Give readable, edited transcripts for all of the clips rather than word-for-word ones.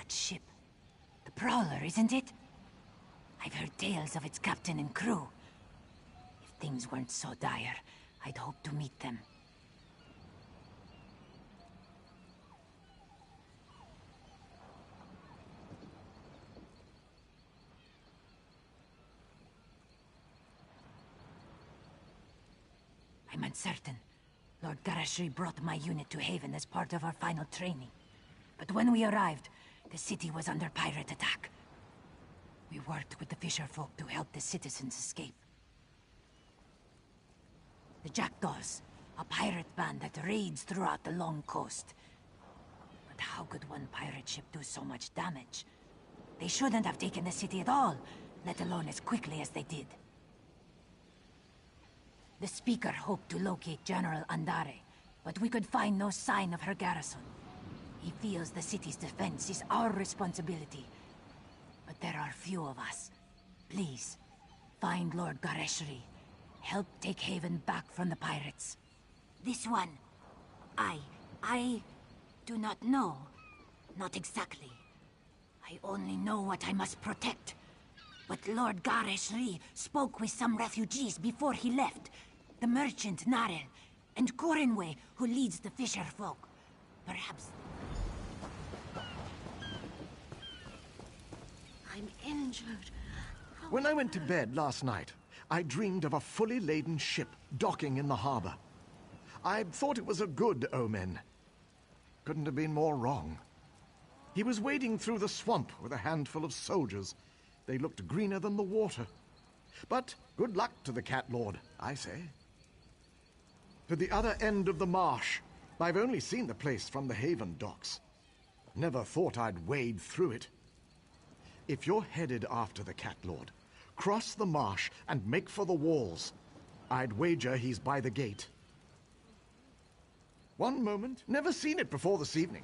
that ship. The Prowler, isn't it? I've heard tales of its captain and crew. If things weren't so dire, I'd hope to meet them. I'm uncertain. Lord Garashri brought my unit to Haven as part of our final training. But when we arrived, the city was under pirate attack. We worked with the fisherfolk to help the citizens escape. The Jackdaws, a pirate band that raids throughout the long coast. But how could one pirate ship do so much damage? They shouldn't have taken the city at all, let alone as quickly as they did. The Speaker hoped to locate General Andare, but we could find no sign of her garrison. He feels the city's defense is our responsibility. But there are few of us. Please, find Lord Gareshri. Help take Haven back from the pirates. This one. I do not know. Not exactly. I only know what I must protect. But Lord Gareshri spoke with some refugees before he left. The merchant Narel, and Corinway, who leads the fisherfolk. Perhaps... I'm injured. When I went to bed last night, I dreamed of a fully laden ship docking in the harbor. I thought it was a good omen. Couldn't have been more wrong. He was wading through the swamp with a handful of soldiers. They looked greener than the water. But good luck to the Cat Lord, I say. To the other end of the marsh. I've only seen the place from the Haven docks. Never thought I'd wade through it. If you're headed after the Cat Lord, cross the marsh and make for the walls. I'd wager he's by the gate. One moment. Never seen it before this evening.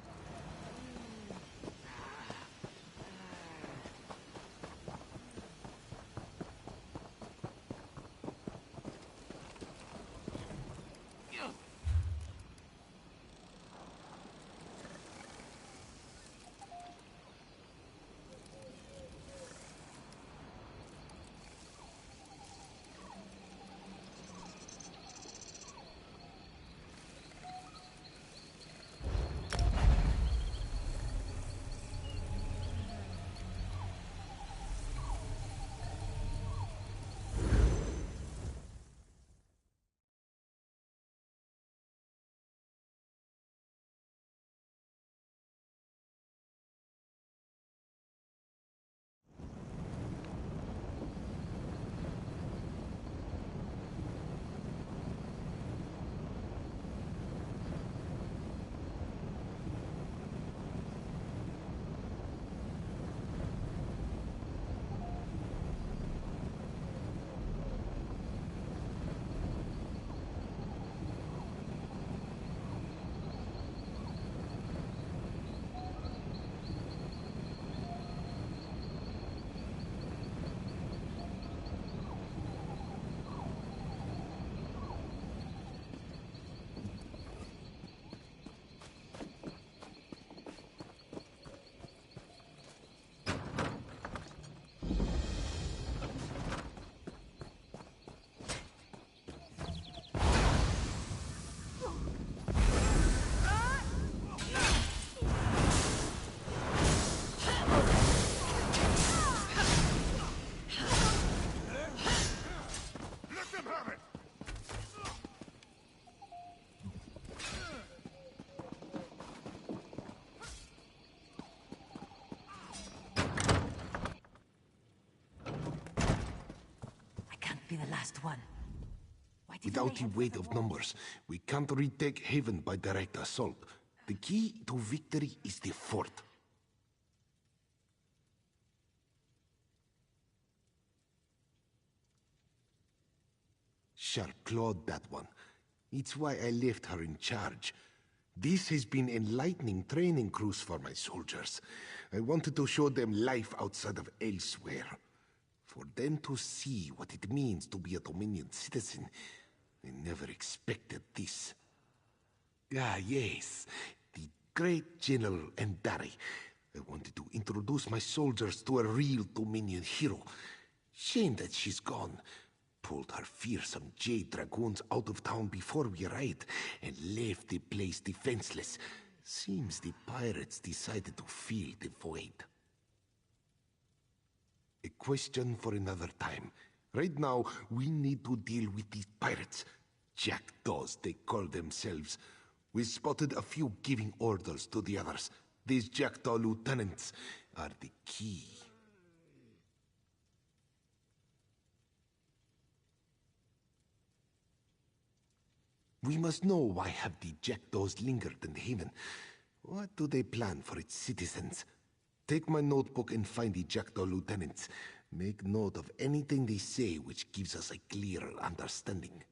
Be the last one. Without the weight of numbers, we can't retake Haven by direct assault. The key to victory is the fort. Sharp clawed, that one. It's why I left her in charge. This has been enlightening training cruise for my soldiers. I wanted to show them life outside of elsewhere. For them to see what it means to be a Dominion citizen, I never expected this. Ah, yes, the great General Andari. I wanted to introduce my soldiers to a real Dominion hero. Shame that she's gone. Pulled her fearsome Jade Dragoons out of town before we arrived, and left the place defenseless. Seems the pirates decided to fill the void. A question for another time. Right now, we need to deal with these pirates. Jackdaws, they call themselves. We spotted a few giving orders to the others. These Jackdaw lieutenants are the key. We must know why have the Jackdaws lingered in Haven. What do they plan for its citizens? Take my notebook and find the Jackdaw lieutenants. Make note of anything they say which gives us a clearer understanding.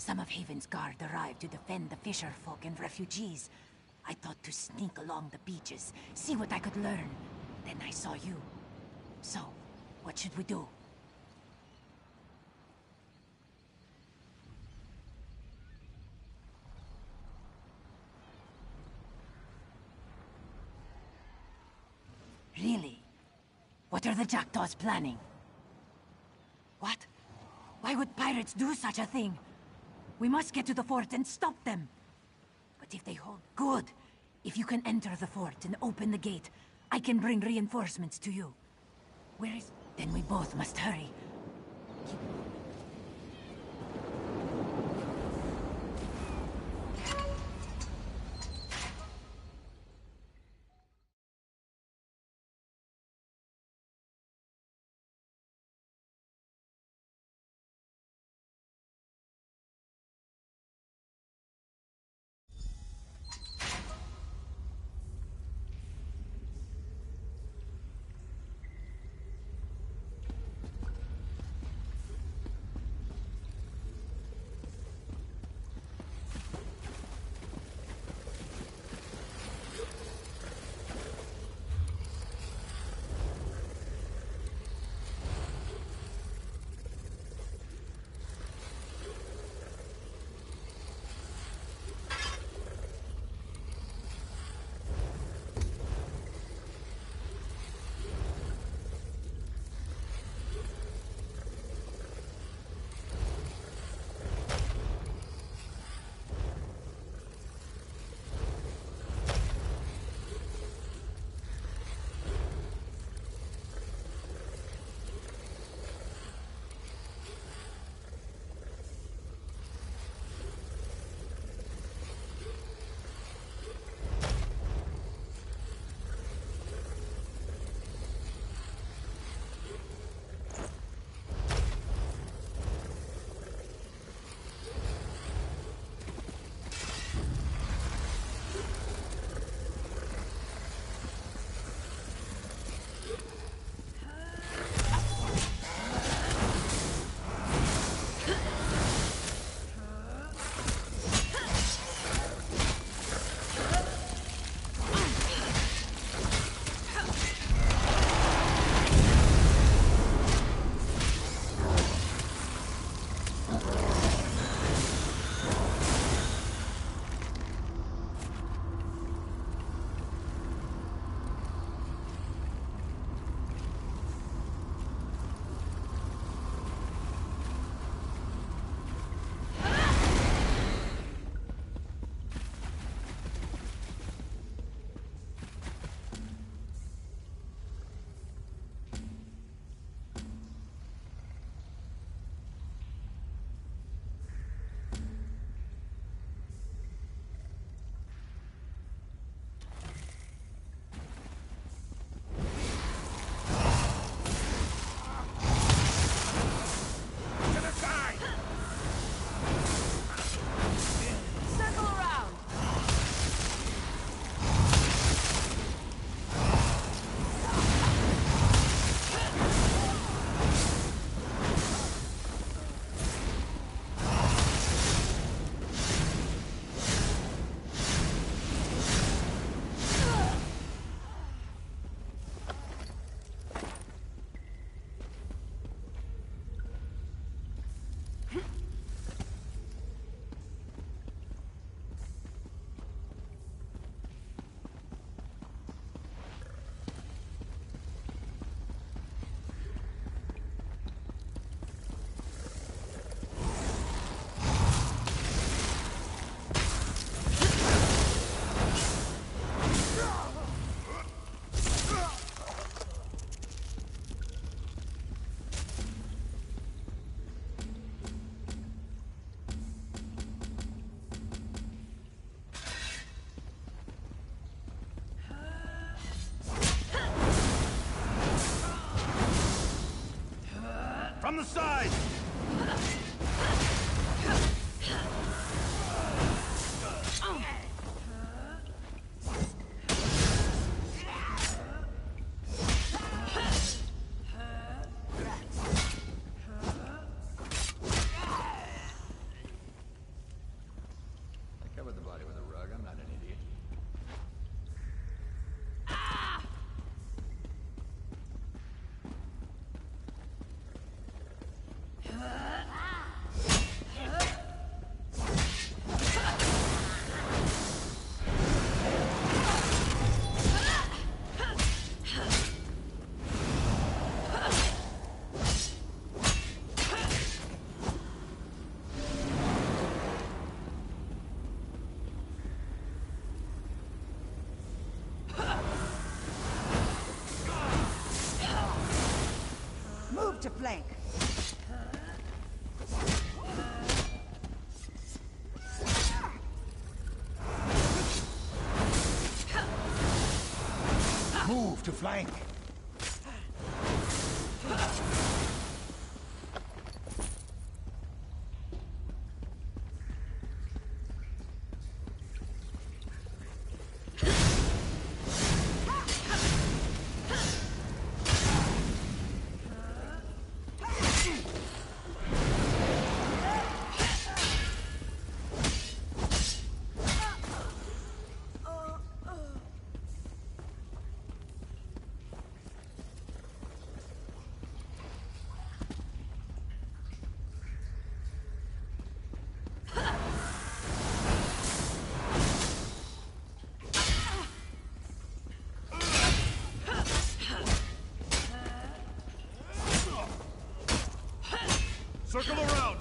some of Haven's guard arrived to defend the fisher folk and refugees. I thought to sneak along the beaches, see what I could learn. Then I saw you. So, what should we do? Really? What are the jackdaws planning? What? Why would pirates do such a thing? We must get to the fort and stop them. But if they hold... Good! If you can enter the fort and open the gate, I can bring reinforcements to you. Where is... Then we both must hurry. From the side! to flank. Move to flank. Circle around!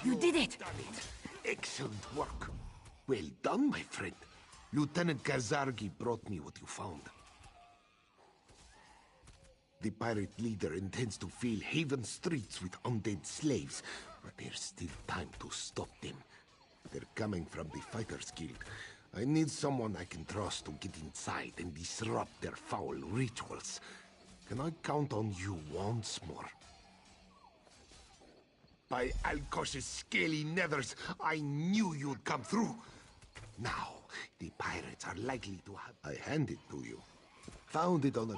You did it! Done it. Excellent work. Well done, my friend. Lieutenant Kazargi brought me what you found. The pirate leader intends to fill Haven streets with undead slaves, but there's still time to stop them. They're coming from the Fighters Guild. I need someone I can trust to get inside and disrupt their foul rituals. Can I count on you once more? By Alkosh's scaly nethers, I knew you'd come through. Now, the pirates are likely to have... I hand it to you. Found it on a...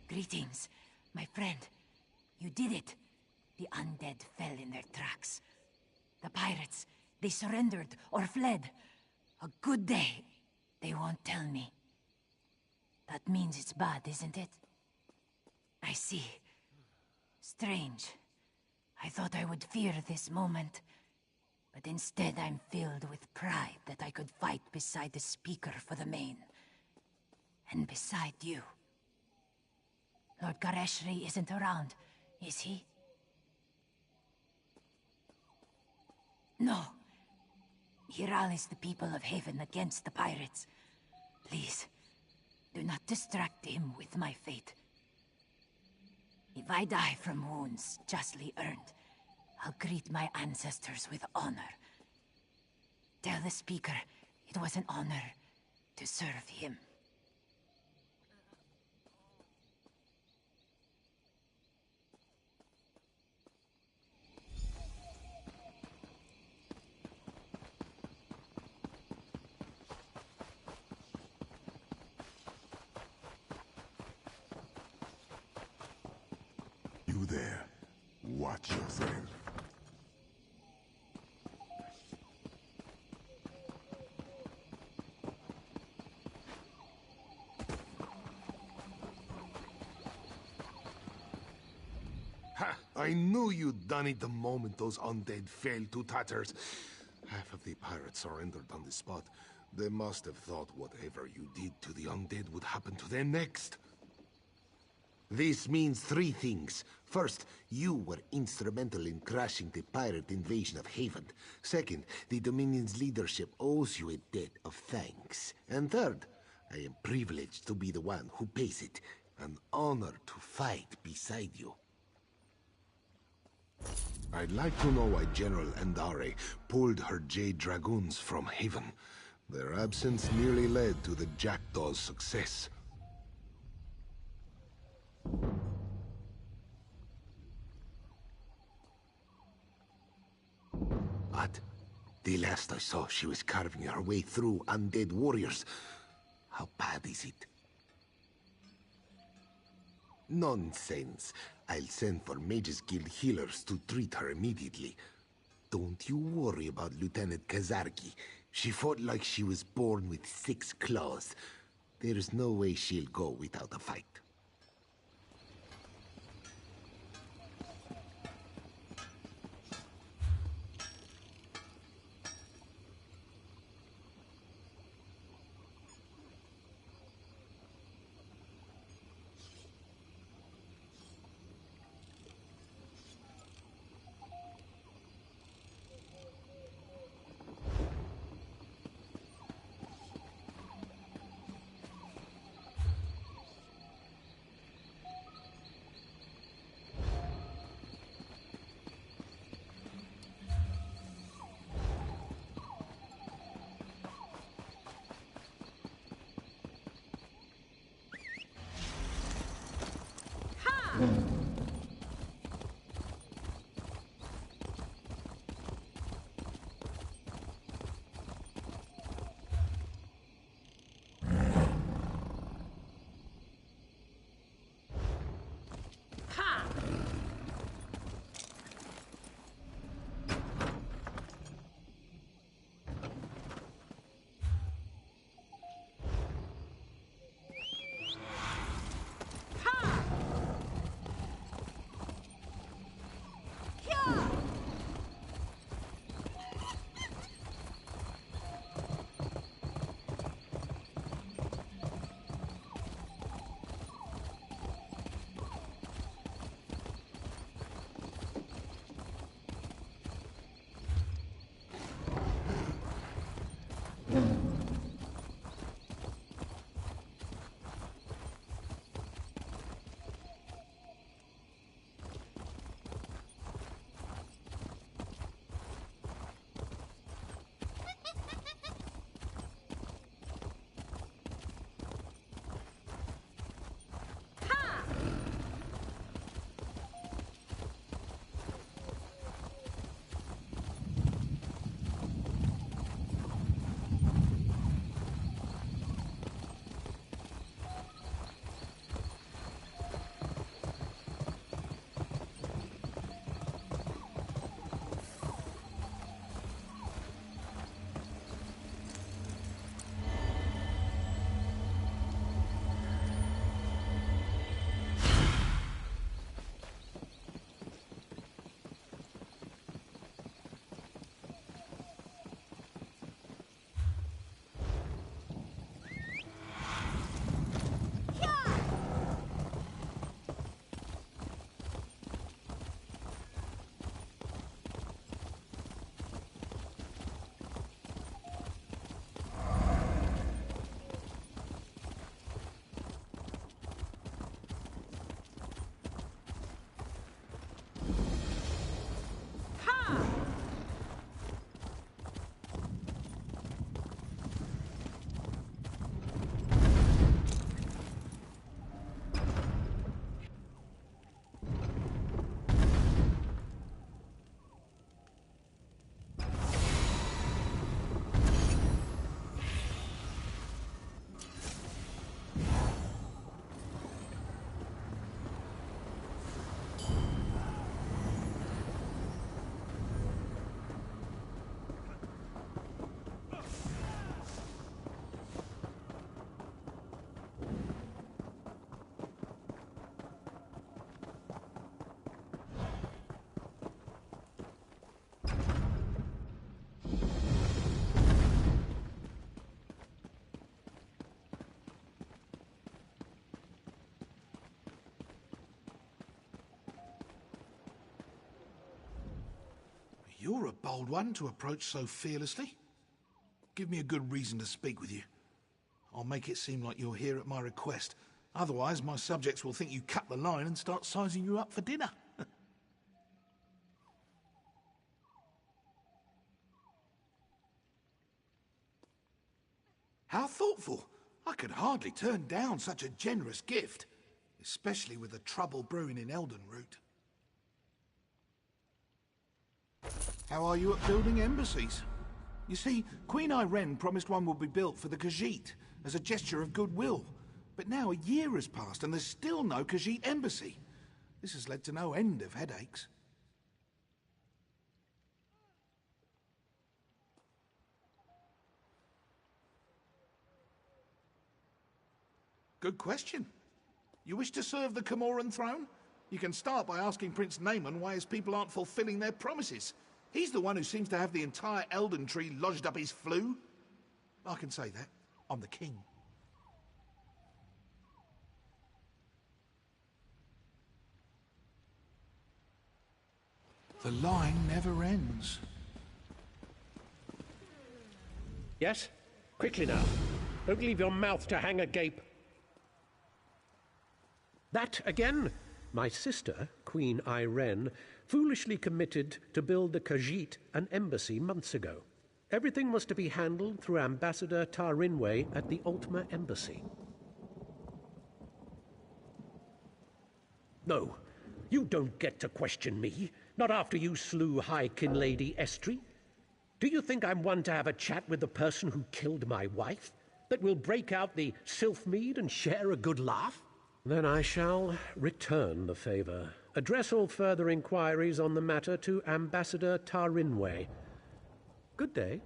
Greetings, my friend. You did it. The undead fell in their tracks. The pirates, they surrendered or fled. A good day. They won't tell me. That means it's bad, isn't it? I see. Strange. I thought I would fear this moment. But instead I'm filled with pride that I could fight beside the speaker for the Main. And beside you. Lord Gareshri isn't around, is he? No. He rallies the people of Haven against the pirates. Please, do not distract him with my fate. If I die from wounds justly earned, I'll greet my ancestors with honor. Tell the speaker it was an honor to serve him. You there. Watch yourself. Ha! I knew you'd done it the moment those undead fell to tatters. Half of the pirates surrendered on the spot. They must have thought whatever you did to the undead would happen to them next. This means three things. First, you were instrumental in crashing the pirate invasion of Haven. Second, the Dominion's leadership owes you a debt of thanks. And third, I am privileged to be the one who pays it. An honor to fight beside you. I'd like to know why General Andare pulled her Jade Dragoons from Haven. Their absence nearly led to the Jackdaw's success. What? The last I saw, she was carving her way through undead warriors. How bad is it? Nonsense. I'll send for Mages Guild healers to treat her immediately. Don't you worry about Lieutenant Kazarki. She fought like she was born with 6 claws. There's no way she'll go without a fight. You're a bold one to approach so fearlessly. Give me a good reason to speak with you. I'll make it seem like you're here at my request, Otherwise, my subjects will think you cut the line and start sizing you up for dinner. How thoughtful. I could hardly turn down such a generous gift, especially with the trouble brewing in Eldenroot. How are you at building embassies? You see, Queen Irene promised one would be built for the Khajiit as a gesture of goodwill. But now a year has passed and there's still no Khajiit embassy. This has led to no end of headaches. Good question. You wish to serve the Camoran throne? You can start by asking Prince Naaman why his people aren't fulfilling their promises. He's the one who seems to have the entire Elden Tree lodged up his flue. I can say that. I'm the king. The line never ends. Yes? Quickly now. Don't leave your mouth to hang agape. That again? My sister, Queen Irene, foolishly committed to build the Khajiit an embassy months ago. Everything was to be handled through Ambassador Tarinwe at the Ultima Embassy. No, you don't get to question me, not after you slew High Kinlady Estri. Do you think I'm one to have a chat with the person who killed my wife? That we'll break out the Sylphmead and share a good laugh? Then I shall return the favour. Address all further inquiries on the matter to Ambassador Tarinwe. Good day.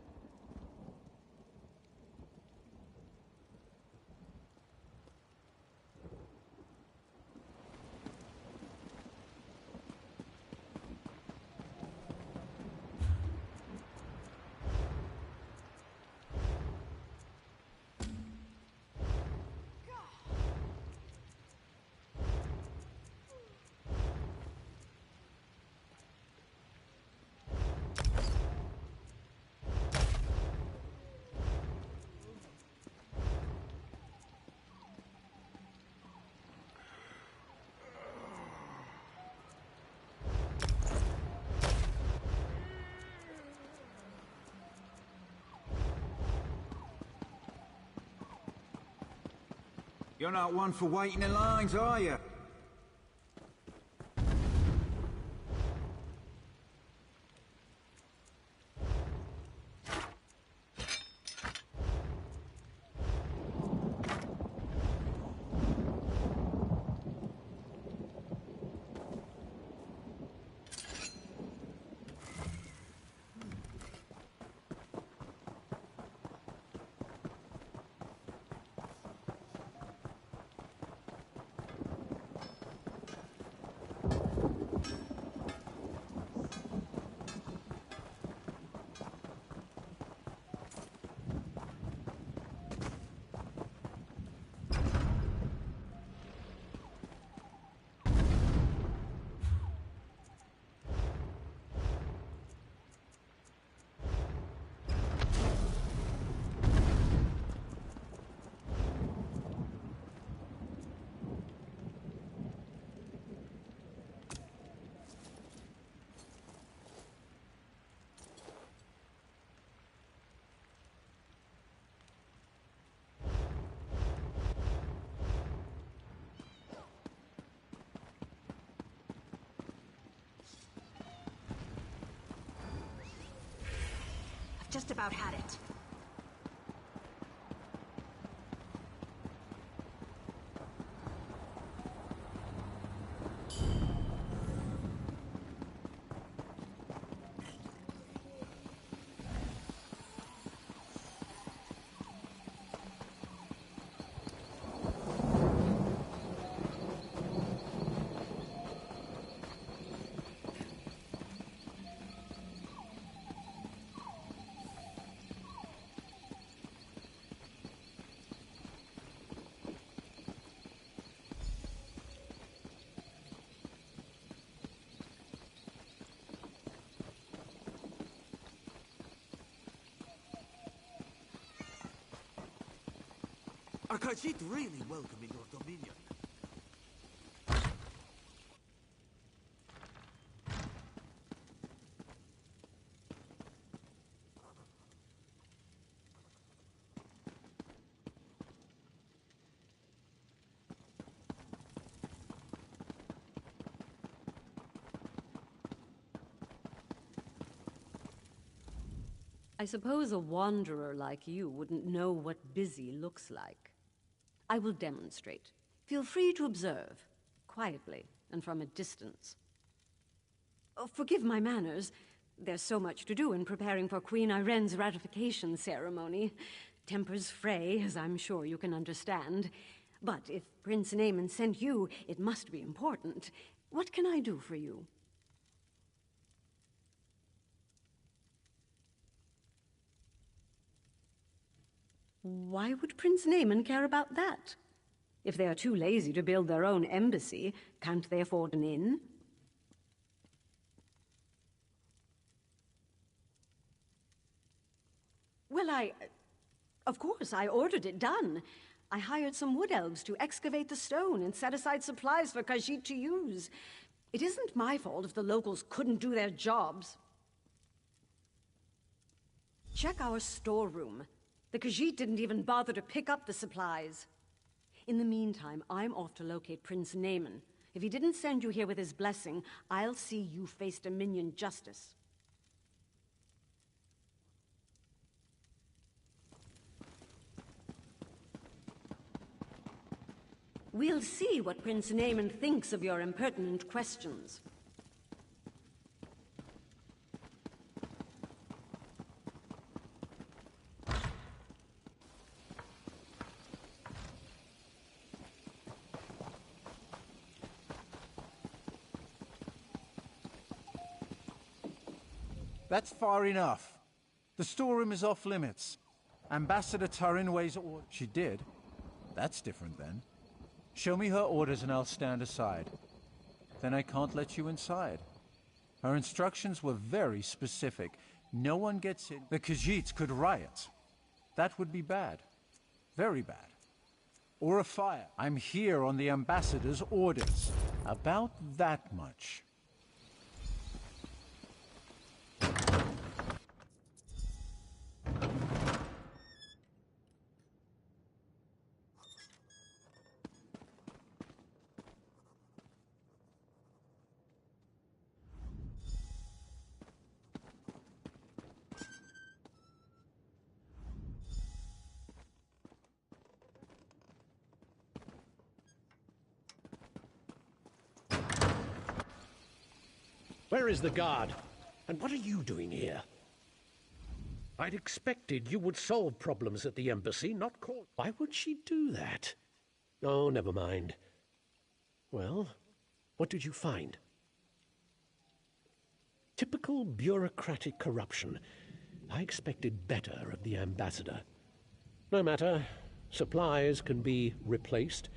You're not one for waiting in lines, are you? Just about had it. Are Khajiit really welcome in your dominion? I suppose a wanderer like you wouldn't know what busy looks like. I will demonstrate. Feel free to observe, quietly and from a distance. Oh, forgive my manners. There's so much to do in preparing for Queen Irene's ratification ceremony. Tempers fray, as I'm sure you can understand. But if Prince Naaman sent you, it must be important. What can I do for you? Why would Prince Naaman care about that? If they are too lazy to build their own embassy, can't they afford an inn? Well, of course, I ordered it done. I hired some wood elves to excavate the stone and set aside supplies for Khajiit to use. It isn't my fault if the locals couldn't do their jobs. Check our storeroom. The Khajiit didn't even bother to pick up the supplies. In the meantime, I'm off to locate Prince Naaman. If he didn't send you here with his blessing, I'll see you face Dominion justice. We'll see what Prince Naaman thinks of your impertinent questions. That's far enough. The storeroom is off limits. Ambassador Turin weighs orders. She did? That's different then. Show me her orders and I'll stand aside. Then I can't let you inside. Her instructions were very specific. No one gets in. The Khajiits could riot. That would be bad. Very bad. Or a fire. I'm here on the ambassador's orders. About that much. Where is the guard? And what are you doing here? I'd expected you would solve problems at the embassy, not call. Why would she do that? Oh, never mind. Well, what did you find? Typical bureaucratic corruption. I expected better of the ambassador. No matter. Supplies can be replaced.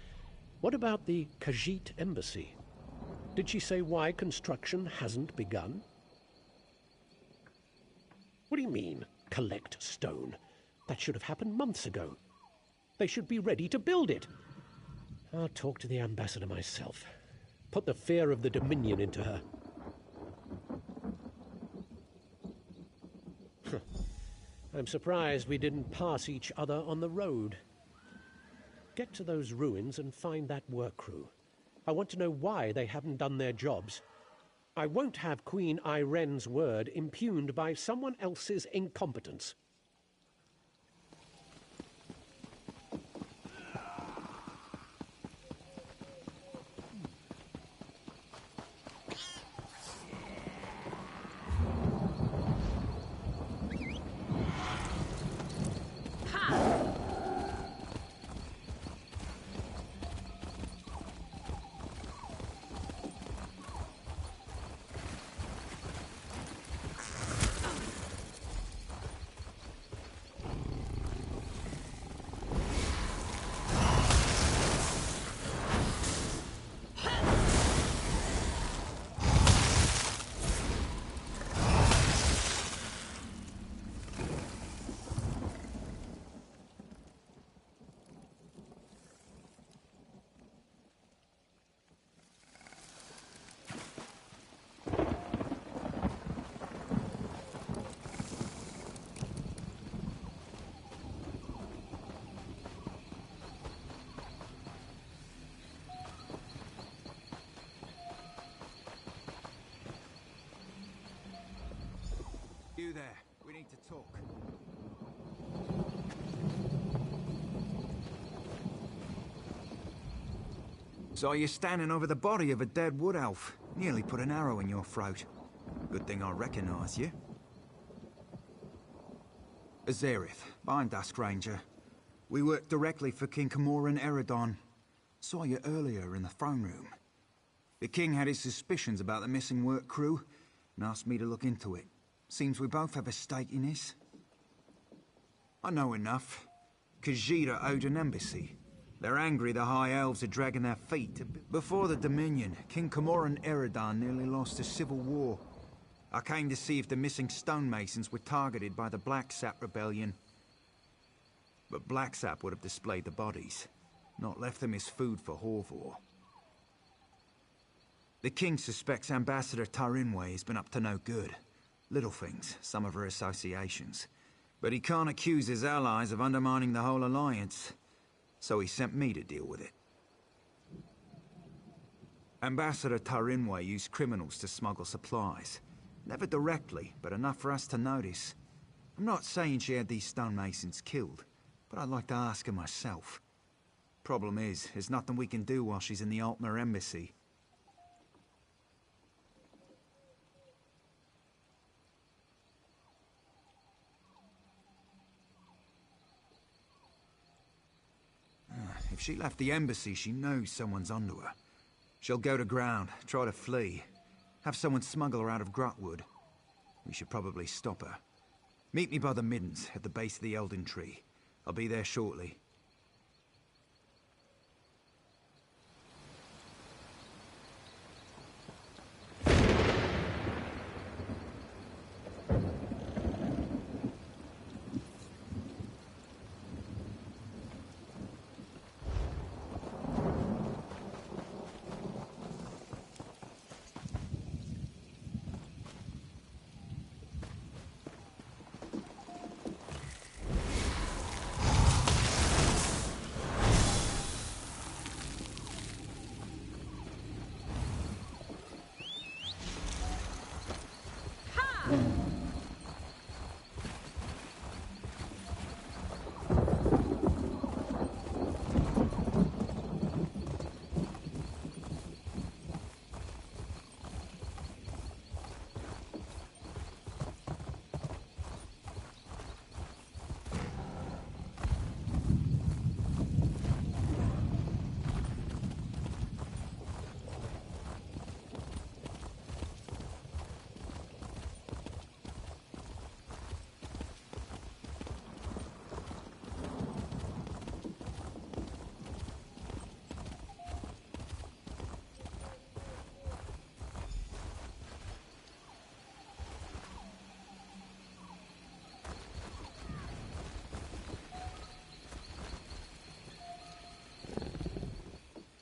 What about the Khajiit embassy? Did she say why construction hasn't begun? What do you mean, collect stone? That should have happened months ago. They should be ready to build it. I'll talk to the ambassador myself. Put the fear of the Dominion into her. I'm surprised we didn't pass each other on the road. Get to those ruins and find that work crew. I want to know why they haven't done their jobs. I won't have Queen Irene's word impugned by someone else's incompetence. You there. We need to talk. Saw you standing over the body of a dead wood elf. Nearly put an arrow in your throat. Good thing I recognize you. Azerith, Bind Dusk Ranger. We work directly for King Camoran Eredon. Saw you earlier in the throne room. The king had his suspicions about the missing work crew and asked me to look into it. Seems we both have a stake in this. I know enough. Khajiit owed an embassy. They're angry the High Elves are dragging their feet. Before the Dominion, King Camoran Eredon nearly lost a civil war. I came to see if the missing stonemasons were targeted by the Blacksap Rebellion. But Blacksap would have displayed the bodies, not left them as food for Horvor. The king suspects Ambassador Tarinway has been up to no good. Little things, some of her associations. But he can't accuse his allies of undermining the whole alliance. So he sent me to deal with it. Ambassador Tarinway used criminals to smuggle supplies. Never directly, but enough for us to notice. I'm not saying she had these stonemasons killed, but I'd like to ask her myself. Problem is, there's nothing we can do while she's in the Altmer embassy. If she left the embassy, she knows someone's onto her. She'll go to ground, try to flee. Have someone smuggle her out of Grotwood. We should probably stop her. Meet me by the Middens, at the base of the Elden Tree. I'll be there shortly.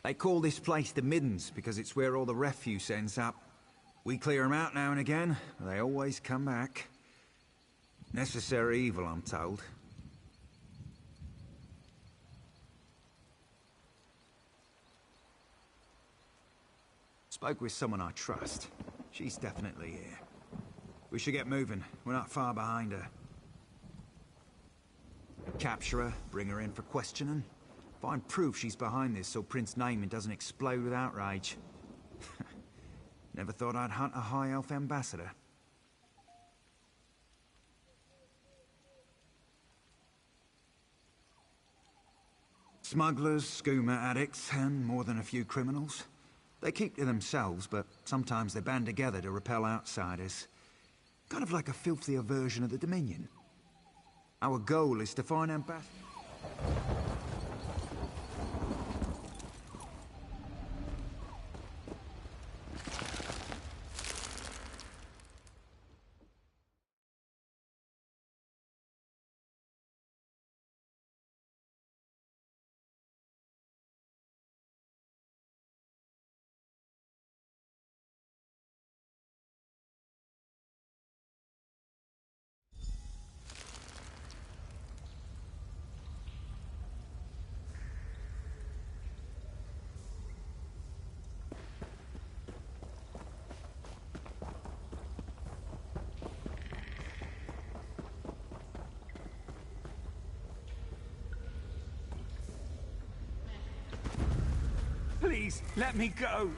They call this place the Middens because it's where all the refuse ends up. We clear them out now and again, but they always come back. Necessary evil, I'm told. Spoke with someone I trust. She's definitely here. We should get moving. We're not far behind her. Capture her, bring her in for questioning. Find proof she's behind this so Prince Naimon doesn't explode with outrage. Never thought I'd hunt a High Elf ambassador. Smugglers, skooma addicts, and more than a few criminals. They keep to themselves, but sometimes they band together to repel outsiders. Kind of like a filthier version of the Dominion. Our goal is to find ambassadors. Please, let me go.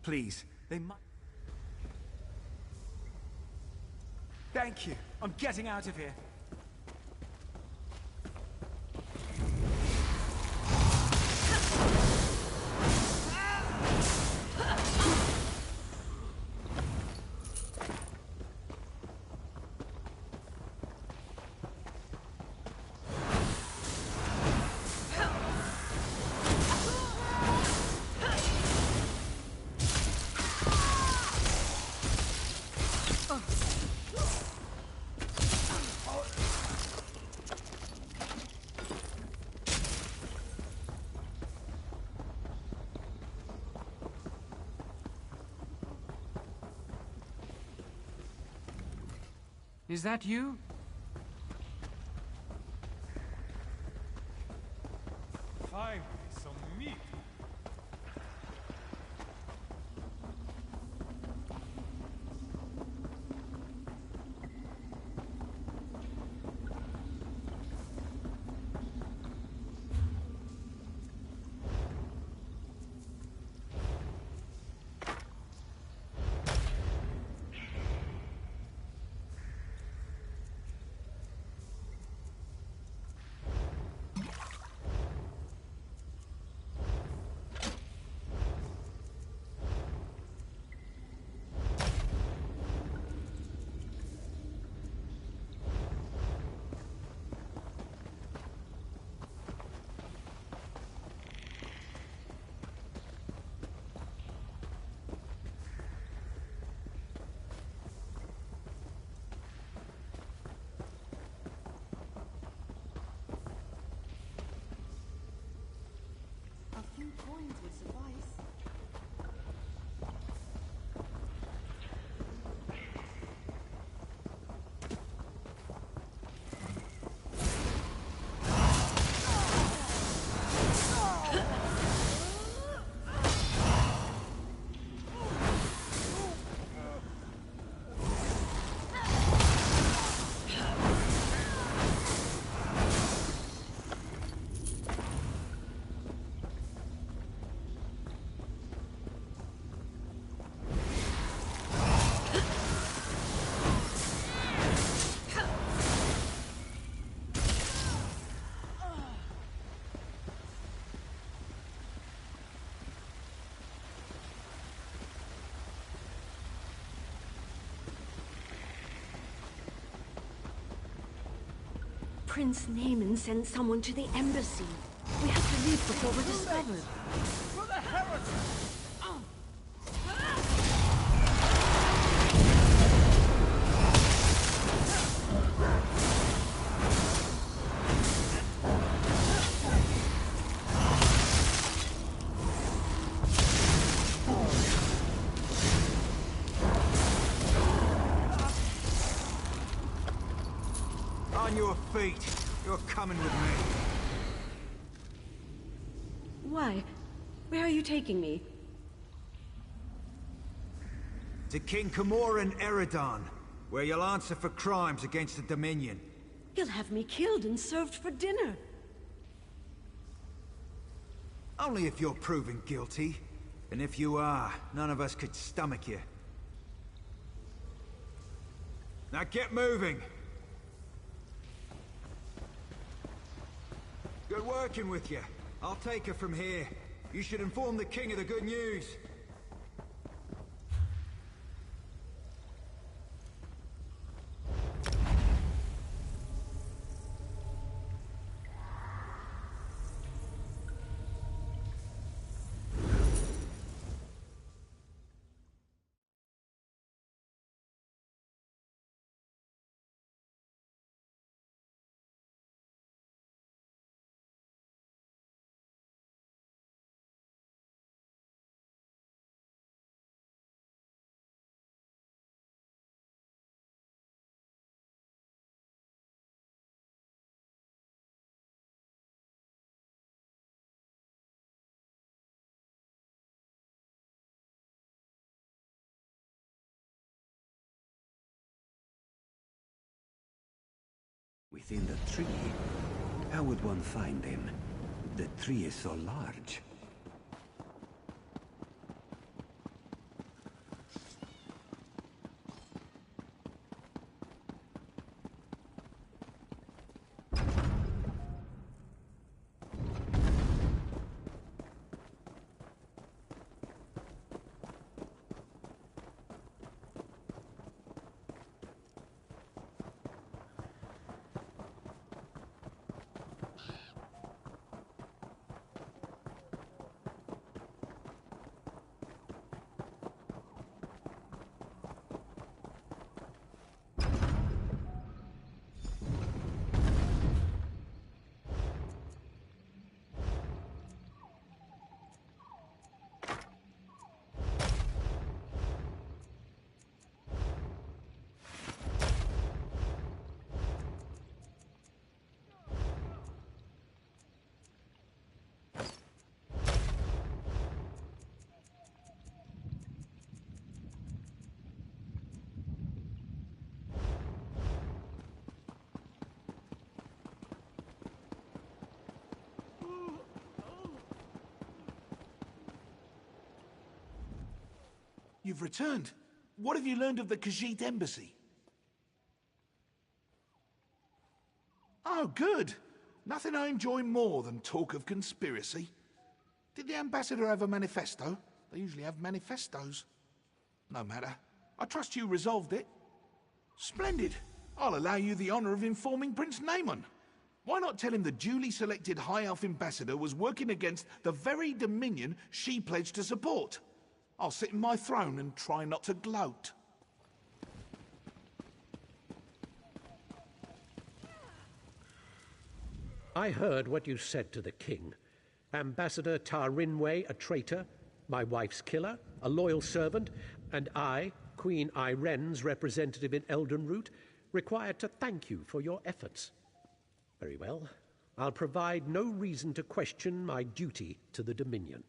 Please, they might... Thank you. I'm getting out of here. Is that you? Finally, some meat. A few coins would suffice. Prince Naaman sent someone to the embassy. We have to leave before we're discovered. For the heretics! On your feet. You're coming with me. Why? Where are you taking me? To King Camoran Eredon, where you'll answer for crimes against the Dominion. He'll have me killed and served for dinner. Only if you're proven guilty. And if you are, none of us could stomach you. Now get moving! Good working with you. I'll take her from here. You should inform the king of the good news. within the tree. How would one find them? The tree is so large. You've returned. What have you learned of the Khajiit embassy? Oh, good. Nothing I enjoy more than talk of conspiracy. Did the ambassador have a manifesto? They usually have manifestos. No matter. I trust you resolved it. Splendid. I'll allow you the honor of informing Prince Naemon. Why not tell him the duly selected High Elf ambassador was working against the very dominion she pledged to support? I'll sit in my throne and try not to gloat. I heard what you said to the king. Ambassador Tarinwe, a traitor, my wife's killer, a loyal servant, and I, Queen Iren's representative in Eldenroot, required to thank you for your efforts. Very well. I'll provide no reason to question my duty to the Dominion.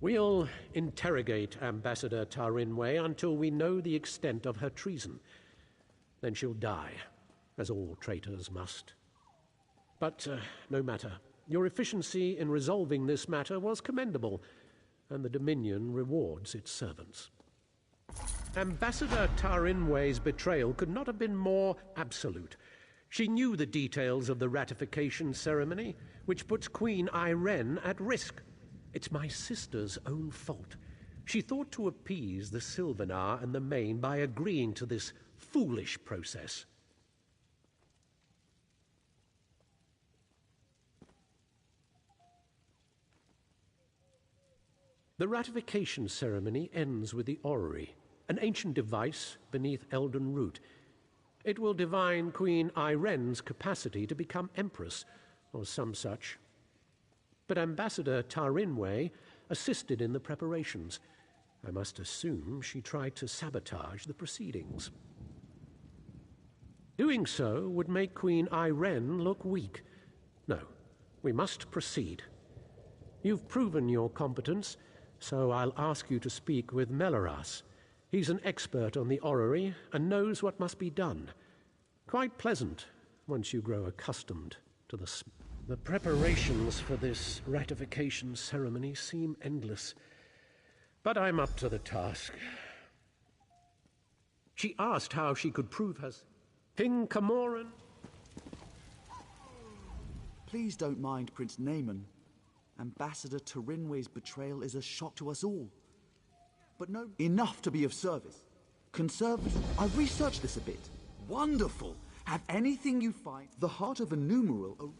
We'll interrogate Ambassador Tarinwe until we know the extent of her treason. Then she'll die, as all traitors must. But no matter. Your efficiency in resolving this matter was commendable, and the Dominion rewards its servants. Ambassador Tarinwe's betrayal could not have been more absolute. She knew the details of the ratification ceremony, which puts Queen Iren at risk. It's my sister's own fault. She thought to appease the Sylvanar and the Main by agreeing to this foolish process. The ratification ceremony ends with the orrery, an ancient device beneath Eldenroot. It will divine Queen Iren's capacity to become empress, or some such. But Ambassador Tarinwe assisted in the preparations. I must assume she tried to sabotage the proceedings. Doing so would make Queen Iren look weak. No, we must proceed. You've proven your competence, so I'll ask you to speak with Melaras. He's an expert on the orrery and knows what must be done. Quite pleasant once you grow accustomed to the smell. The preparations for this ratification ceremony seem endless, but I'm up to the task. She asked how she could prove her... King Camoran? Please don't mind Prince Naemon. Ambassador Tarinwe's betrayal is a shock to us all. But no, enough to be of service. Conservative, I've researched this a bit. Wonderful! Have anything you find the heart of a numeral...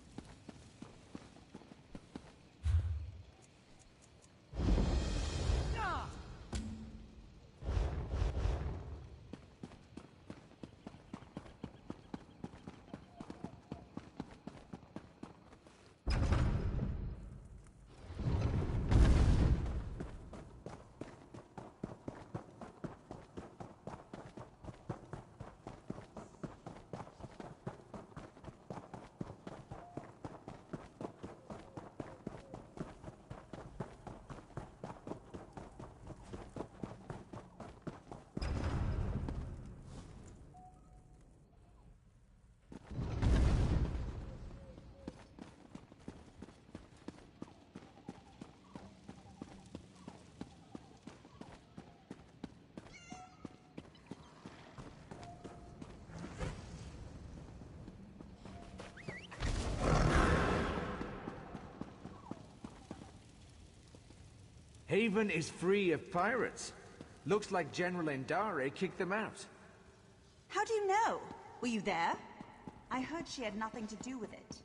Haven is free of pirates. Looks like General Endare kicked them out. How do you know? Were you there? I heard she had nothing to do with it.